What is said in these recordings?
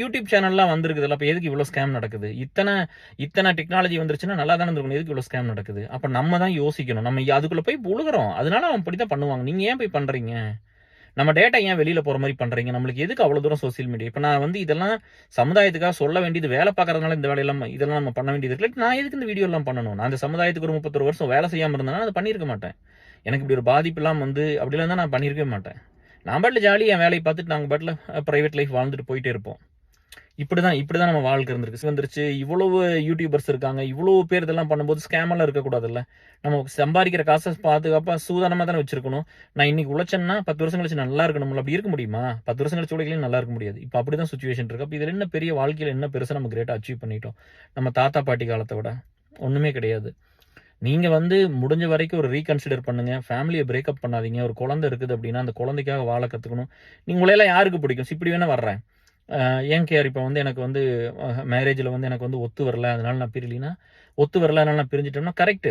YouTube சேனல்லாம் வந்திருக்குதுல்ல, அப்ப எதுக்கு இவ்வளவு ஸ்கேம் நடக்குது? இத்தனை டெக்னாலஜி வந்துருச்சுன்னா நல்லா தானே இருந்திருக்கணும். எதுக்கு இவ்வளவு ஸ்கேம் நடக்குது? அப்ப நம்ம தான் யோசிக்கணும். நம்ம அதுக்குள்ள போய் புழுகுறோம். அதனால அவன் இப்படித்தான் பண்ணுவாங்க. நீங்க ஏன் போய் பண்றீங்க? நம்ம டேட்டா ஏன் வெளியில போற மாதிரி பண்றீங்க? நம்மளுக்கு எதுக்கு அவ்வளவு தூரம் சோசியல் மீடியா? இப்ப நான் இதெல்லாம் சமுதாயத்துக்காக சொல்ல வேண்டியது, வேலை பார்க்கறதுனால இந்த வேலையெல்லாம் இதெல்லாம் நம்ம பண்ண வேண்டியது இருக்கு. நான் எதுக்கு இந்த வீடியோ எல்லாம் பண்ணணும்? நான் இந்த சமுதாயத்துக்கு ஒரு 31 வருஷம் வேலை செய்யாம இருந்தேன்னா அதை பண்ணியிருக்க மாட்டேன். எனக்கு இப்படி ஒரு பாதிப்பு எல்லாம் அப்படிலாம் தான் நான் பண்ணியிருக்கவே மாட்டேன். நான் பாட்டில் ஜாலியாக என் வேலையை பார்த்துட்டு நாங்கள் பாட்டில் ப்ரைவேட் லைஃப் வாழ்ந்துட்டு போயிட்டே இருப்போம். இப்படிதான் நம்ம வாழ்க்கை வந்துருச்சு. இவ்வளவு யூடியூபர்ஸ் இருக்காங்க, இவ்வளவு பேர் இதெல்லாம் பண்ணும்போது ஸ்கேமெல்லாம் இருக்கக்கூடாதுல்ல. நம்ம சம்பாதிக்கிற காசை பாதுகாப்பா சூதானமா தானே வச்சிருக்கணும். நான் இன்னைக்கு உழைச்சேன்னா 10 வருஷம் கழிச்சு நல்லா இருக்கணும்ல. அப்படி இருக்க முடியுமா? 10 வருஷம் கழிச்சு உழைக்கலையும் நல்லா இருக்க முடியாது. இப்போ அப்படிதான் சுச்சுவேஷன் இருக்கு. அப்போ இதில் என்ன பெரிய வாழ்க்கையில் என்ன பெருசா நம்ம கிரேட்டா அச்சீவ் பண்ணிட்டோம்? நம்ம தாத்தா பாட்டி காலத்தை விட ஒண்ணுமே கிடையாது. நீங்க முடிஞ்ச வரைக்கும் ஒரு ரீகன்சிடர் பண்ணுங்க. ஃபேமிலியை பிரேக்கப் பண்ணாதீங்க. ஒரு குழந்தை இருக்குது அப்படின்னா அந்த குழந்தைக்காக வாழ கத்துக்கணும். உங்களையெல்லாம் யாருக்கு பிடிக்கும்? இப்படி வேணா வர்றேன், ஏன் கேர் இப்போ எனக்கு மேரேஜில் எனக்கு ஒத்து வரல, அதனால நான் பிரியலினா ஒத்து வரல, அதனால நான் பிரிஞ்சிட்டோம்னா correct.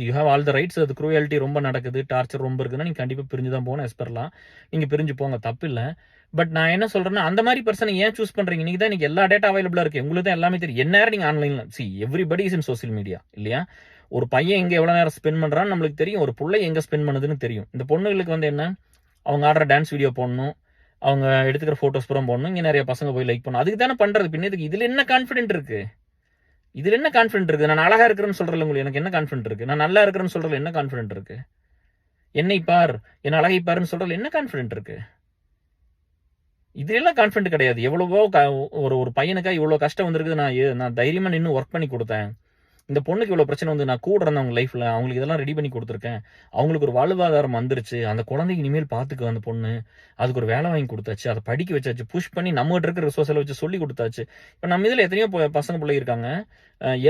You have all the rights. அது க்ரூயல்ட்டி ரொம்ப நடக்குது, டார்ச்சர் ரொம்ப இருக்குதுன்னா நீங்கள் கண்டிப்பாக பிரிஞ்சு தான் போகணும். எஸ்பெரலாம் நீங்கள் பிரிஞ்சு போங்க, தப்பு இல்லை. பட் நான் என்ன சொல்றேன்னா, அந்த மாதிரி பர்சனை ஏன் சூஸ் பண்றீங்க? நீங்க தான் எல்லா டேட்டா அவைலபிளா இருக்கு, உங்களுக்கு தான் எல்லாமே தெரியும். என்ன நீங்க ஆன்லைன்ல everybody is in social media இல்லையா? ஒரு பையன் எங்க எவ்வளவு நேரம் ஸ்பெண்ட் பண்றான்னு நம்மளுக்கு தெரியும், ஒரு பிள்ளை எங்க ஸ்பெண்ட் பண்ணுதுன்னு தெரியும். இந்த பொண்ணுங்களுக்கு என்ன, அவங்க ஆடுற டான்ஸ் வீடியோ போடணும், அவங்க எடுத்துக்கிற போட்டோஸ் பூரா போடணும், இங்க நிறைய பசங்க போய் லைக் பண்ணணும், அதுக்கு தானே பண்றது. பின்ன இதுல என்ன கான்ஃபிடென்ட் இருக்கு? நான் அழகா இருக்கிறேன்னு சொல்றேன் உங்களுக்கு, எனக்கு என்ன கான்ஃபிடென்ட் இருக்கு? நான் நல்லா இருக்கிறேன்னு சொல்றதுல என்ன கான்ஃபிடென்ட் இருக்கு? என்னை பார், என்ன அழகை பாருன்னு சொல்றதுல என்ன கான்ஃபிடென்ட் இருக்கு? இதுல எல்லாம் கான்ஃபிடென்ட் கிடையாது. எவ்வளவோ ஒரு பையனுக்காக இவ்வளவு கஷ்டம் வந்திருக்குது. நான் தைரியமா நின்று ஒர்க் பண்ணி கொடுத்தேன். இந்த பொண்ணுக்கு இவ்வளவு பிரச்சனை நான் கூட இருந்தேன் அவங்க லைஃப்ல, அவங்களுக்கு இதெல்லாம் ரெடி பண்ணி கொடுத்துருக்கேன். அவங்களுக்கு ஒரு வாழ்வாதாரம் வந்துருச்சு. அந்த குழந்தைக்கு இனிமேல் பாத்துக்க அந்த பொண்ணு, அதுக்கு ஒரு வேலை வாங்கி கொடுத்தாச்சு, அதை படிக்க வச்சாச்சு, புஷ் பண்ணி நம்ம இருக்கிற ரிசோர்ஸில் வச்சு சொல்லி கொடுத்தாச்சு. இப்போ நம்ம இதுல எத்தனையோ பசங்க பிள்ளை இருக்காங்க.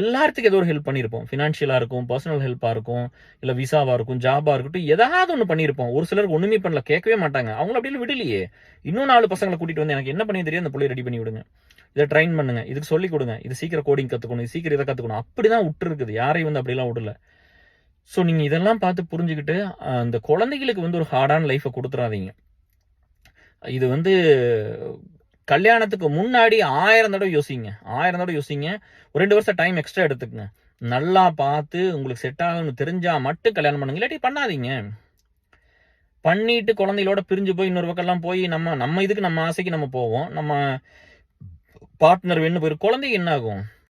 எல்லாத்துக்கும் ஏதோ ஒரு ஹெல்ப் பண்ணியிருப்போம். ஃபினான்ஷியலா இருக்கும், பர்சனல் ஹெல்ப்பா இருக்கும், இல்ல விசாவா இருக்கும், ஜாபா இருக்கட்டும், ஏதாவது ஒன்று பண்ணியிருப்போம். ஒரு சிலருக்கு ஒண்ணுமே பண்ணல, கேட்கவே மாட்டாங்க. அவங்கள அப்படியே விடலையே. இன்னும் 4 பசங்களை கூட்டிட்டு வந்து எனக்கு என்ன பண்ணி தெரியும், அந்த பிள்ளைய ரெடி பண்ணி விடுங்க, இதை ட்ரைன் பண்ணுங்க, இதுக்கு சொல்லி கொடுங்க, இது சீக்கிரம் கோடிங் கத்துக்கணும், இது சீக்கிரம் இதை கத்துக்கணும். அப்படிதான் விட்டு இருக்குது, யாரையும் அப்படிலாம் விடல. ஸோ நீங்க இதெல்லாம் பார்த்து புரிஞ்சுக்கிட்டு அந்த குழந்தைகளுக்கு ஒரு ஹார்டான லைஃபை கொடுத்துறாதீங்க. இது கல்யாணத்துக்கு முன்னாடி 1000 தடவை யோசிங்க, 1000 தடவை யோசிங்க. ஒரு 2 வருஷம் டைம் எக்ஸ்ட்ரா எடுத்துக்கங்க. நல்லா பார்த்து உங்களுக்கு செட் ஆகும்னு தெரிஞ்சா மட்டும் கல்யாணம் பண்ணுங்க, இல்லாட்டி பண்ணாதீங்க. பண்ணிட்டு குழந்தைகளோட பிரிஞ்சு போய் இன்னொரு பக்கம்லாம் போய் நம்ம இதுக்கு நம்ம ஆசைக்கு நம்ம போவோம், நம்ம பார்ட்னர் வேணும் போயிரு, குழந்தைக்கு என்ன ஆகும்?